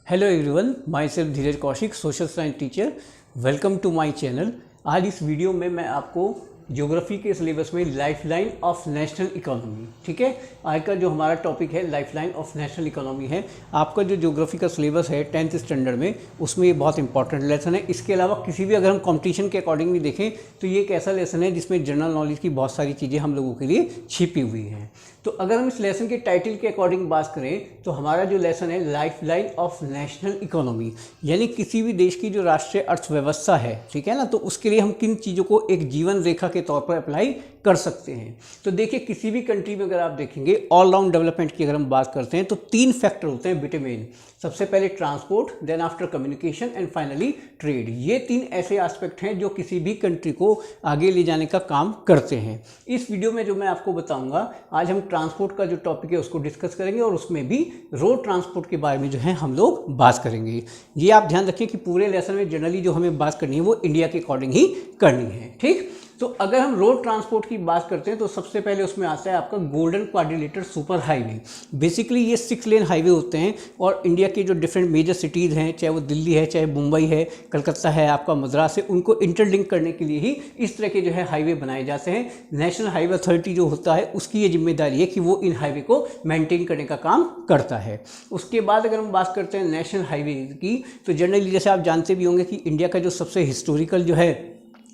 Hello everyone, myself Dheeraj Kaushik, social science teacher. Welcome to my channel. आज इस video में मैं आपको ज्योग्राफी के सिलेबस में लाइफलाइन ऑफ नेशनल इकोनॉमी, ठीक है, आज का जो हमारा टॉपिक है लाइफलाइन ऑफ नेशनल इकोनॉमी है। आपका जो ज्योग्राफी का सिलेबस है 10th स्टैंडर्ड में, उसमें ये बहुत इंपॉर्टेंट लेसन है। इसके अलावा किसी भी अगर हम कंपटीशन के अकॉर्डिंग भी देखें तो ये एक ऐसा लेसन है जिसमें जनरल नॉलेज की बहुत सारी चीज़ें हम लोगों के लिए छिपी हुई हैं। तो अगर हम इस लेसन के टाइटल के अकॉर्डिंग बात करें तो हमारा जो लेसन है लाइफलाइन ऑफ नेशनल इकोनॉमी, यानी किसी भी देश की जो राष्ट्रीय अर्थव्यवस्था है, ठीक है ना, तो उसके लिए हम किन चीज़ों को एक जीवन रेखा के तौर पर अप्लाई कर सकते हैं। तो देखिए, किसी भी कंट्री में अगर आप देखेंगे ऑलराउंड डेवलपमेंट की अगर हम बात करते हैं तो 3 फैक्टर होते हैं बेटे मेन। सबसे पहले transport, then after communication and finally trade. ये 3 ऐसे एस्पेक्ट हैं जो किसी भी कंट्री को आगे ले जाने का काम करते हैं। इस वीडियो में जो मैं आपको बताऊंगा, आज हम ट्रांसपोर्ट का जो टॉपिक है उसको डिस्कस करेंगे और उसमें भी रोड ट्रांसपोर्ट के बारे में जो है हम लोग बात करेंगे। ये आप ध्यान रखिए कि पूरे लेसन में जनरली जो हमें बात करनी है वो इंडिया के अकॉर्डिंग ही करनी है, ठीक। तो अगर हम रोड ट्रांसपोर्ट की बात करते हैं तो सबसे पहले उसमें आता है आपका golden quadrilateral super highway. Basically ये 6 लेन हाईवे होते हैं और इंडिया के जो डिफरेंट मेजर सिटीज़ हैं, चाहे वो दिल्ली है, चाहे मुंबई है, कलकत्ता है, आपका मद्रास है, उनको इंटरलिंक करने के लिए ही इस तरह के जो है हाईवे बनाए जाते हैं। नेशनल हाईवे अथॉरिटी जो होता है उसकी ये जिम्मेदारी है कि वो इन हाईवे को मेंटेन करने का काम करता है। उसके बाद अगर हम बात करते हैं नेशनल हाईवे की, तो जनरली जैसे आप जानते भी होंगे कि इंडिया का जो सबसे हिस्टोरिकल जो है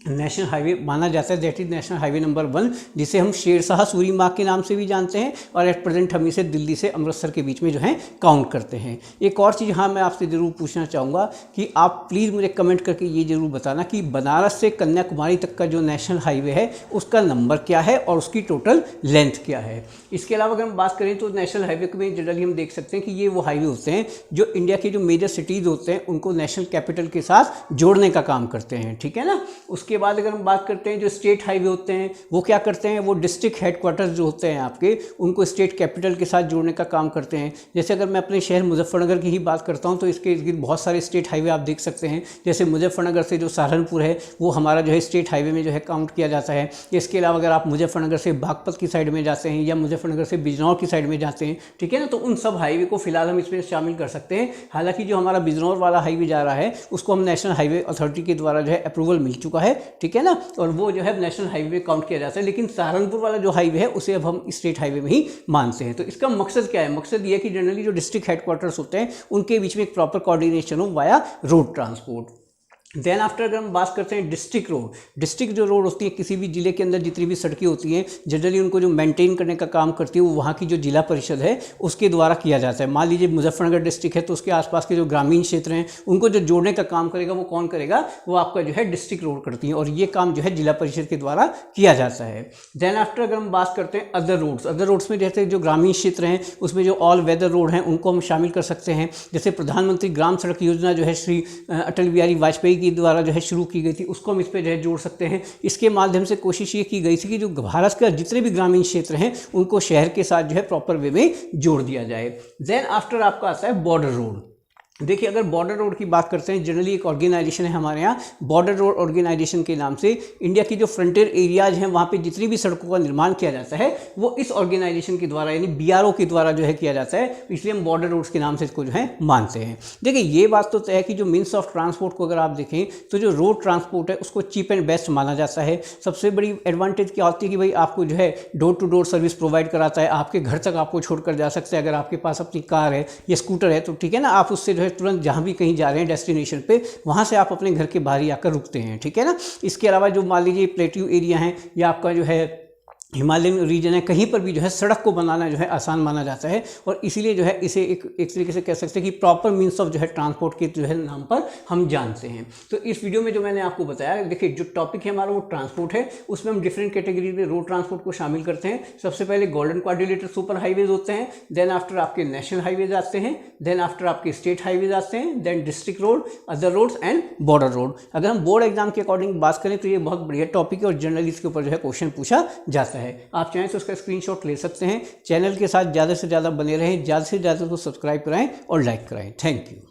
नेशनल हाईवे माना जाता है, that is national highway number 1, जिसे हम शेरशाह सूरी मार्ग के नाम से भी जानते हैं और एट प्रेजेंट हम इसे दिल्ली से अमृतसर के बीच में जो है काउंट करते हैं। एक और चीज़ हाँ मैं आपसे ज़रूर पूछना चाहूँगा कि आप प्लीज़ मुझे कमेंट करके ये ज़रूर बताना कि बनारस से कन्याकुमारी तक का जो नेशनल हाईवे है उसका नंबर क्या है और उसकी टोटल लेंथ क्या है। इसके अलावा अगर हम बात करें तो नेशनल हाईवे में जनरली हम देख सकते हैं कि ये वो हाईवे होते हैं जो इंडिया के जो मेजर सिटीज़ होते हैं उनको नेशनल कैपिटल के साथ जोड़ने का काम करते हैं, ठीक है ना। उसके बाद अगर हम बात करते हैं जो स्टेट हाईवे होते हैं वो क्या करते हैं, वो डिस्ट्रिक्ट हेडक्वार्टर्स जो होते हैं आपके, उनको स्टेट कैपिटल के साथ जोड़ने का काम करते हैं। जैसे अगर मैं अपने शहर मुजफ्फरनगर की ही बात करता हूं तो इसके इर्द गिर्द बहुत सारे स्टेट हाईवे आप देख सकते हैं। जैसे मुजफ्फरनगर से जो सहारनपुर है वो हमारा जो है स्टेट हाईवे में जो है काउंट किया जाता है। इसके अलावा अगर आप मुजफ्फरनगर से बागपत की साइड में जाते हैं या मुजफ्फरनगर से बिजनौर की साइड में जाते हैं, ठीक है ना, तो उन सब हाईवे को फिलहाल हम इसमें शामिल कर सकते हैं। हालांकि जो हमारा बिजनौर वाला हाईवे जा रहा है उसको हम नेशनल हाईवे अथॉरिटी के द्वारा जो है अप्रूवल मिल चुका है, ठीक है ना, और वो जो है नेशनल हाईवे में काउंट किया जाता है। लेकिन सहारनपुर वाला जो हाईवे है उसे अब हम स्टेट हाईवे में ही मानते हैं। तो इसका मकसद क्या है? मकसद ये है कि जनरली जो डिस्ट्रिक्ट हेडक्वार्टर्स होते हैं उनके बीच में एक प्रॉपर कोऑर्डिनेशन हो via road transport. Then after अगर हम बात करते हैं डिस्ट्रिक्ट रोड, डिस्ट्रिक्ट जो रोड होती है किसी भी जिले के अंदर जितनी भी सड़कें होती हैं जनरली उनको जो मेंटेन करने का काम करती है वो वहाँ की जो जिला परिषद है उसके द्वारा किया जाता है। मान लीजिए मुजफ्फरनगर डिस्ट्रिक्ट है तो उसके आसपास के जो ग्रामीण क्षेत्र हैं उनको जो जोड़ने का काम करेगा वो कौन करेगा? वो आपका जो है डिस्ट्रिक्ट रोड करती है और ये काम जो है जिला परिषद के द्वारा किया जाता है। देन आफ्टर अगर हम बात करते हैं अदर रोड्स में जैसे जो ग्रामीण क्षेत्र हैं उसमें जो ऑल वेदर रोड हैं उनको हम शामिल कर सकते हैं। जैसे प्रधानमंत्री ग्राम सड़क योजना जो है श्री अटल बिहारी वाजपेयी के द्वारा जो है शुरू की गई थी उसको हम इस पे जो है जोड़ सकते हैं। इसके माध्यम से कोशिश ये की गई थी कि जो भारत के जितने भी ग्रामीण क्षेत्र हैं उनको शहर के साथ जो है प्रॉपर वे में जोड़ दिया जाए। देन आफ्टर आपका आता है बॉर्डर रोड। देखिए, अगर बॉर्डर रोड की बात करते हैं जनरली एक ऑर्गेनाइजेशन है हमारे यहाँ बॉर्डर रोड ऑर्गेनाइजेशन के नाम से। इंडिया की जो फ्रंटियर एरियाज हैं वहाँ पे जितनी भी सड़कों का निर्माण किया जाता है वो इस ऑर्गेनाइजेशन के द्वारा यानी BRO के द्वारा जो है किया जाता है, इसलिए हम बॉर्डर रोड्स के नाम से इसको जो है मानते हैं। देखिए, ये बात तो तय है कि जो मीन्स ऑफ ट्रांसपोर्ट को अगर आप देखें तो जो रोड ट्रांसपोर्ट है उसको चीप एंड बेस्ट माना जाता है। सबसे बड़ी एडवांटेज क्या होती है कि भाई आपको जो है door to door service provide कराता है, आपके घर तक आपको छोड़कर जा सकते हैं। अगर आपके पास अपनी कार है या स्कूटर है तो ठीक है ना, आप उससे जो है तुरंत जहाँ भी कहीं जा रहे हैं डेस्टिनेशन पे वहाँ से आप अपने घर के बाहर ही आकर रुकते हैं, ठीक है ना। इसके अलावा जो मान लीजिए प्लेट्यू एरिया है या आपका जो है हिमालयन रीजन है, कहीं पर भी जो है सड़क को बनाना जो है आसान माना जाता है और इसीलिए जो है इसे एक तरीके से कह सकते हैं कि प्रॉपर मीन्स ऑफ जो है ट्रांसपोर्ट के जो है नाम पर हम जानते हैं। तो इस वीडियो में जो मैंने आपको बताया, देखिए जो टॉपिक है हमारा वो ट्रांसपोर्ट है, उसमें हम डिफरेंट कैटेगरी में रोड ट्रांसपोर्ट को शामिल करते हैं। सबसे पहले गोल्डन क्वाड्रिलेटरल सुपर हाईवेज होते हैं, देन आफ्टर आपके नेशनल हाईवेज आते हैं, देन आफ्टर आपके स्टेट हाईवेज आते हैं, then district road, other roads and border road. अगर हम बोर्ड एग्जाम के अकॉर्डिंग बात करें तो ये बहुत बढ़िया टॉपिक है और जनरली इसके ऊपर जो है क्वेश्चन पूछा जाता है। आप चाहें तो उसका स्क्रीनशॉट ले सकते हैं। चैनल के साथ ज़्यादा से ज़्यादा बने रहें, ज़्यादा से ज़्यादा को सब्सक्राइब कराएं और लाइक कराएं। Thank you.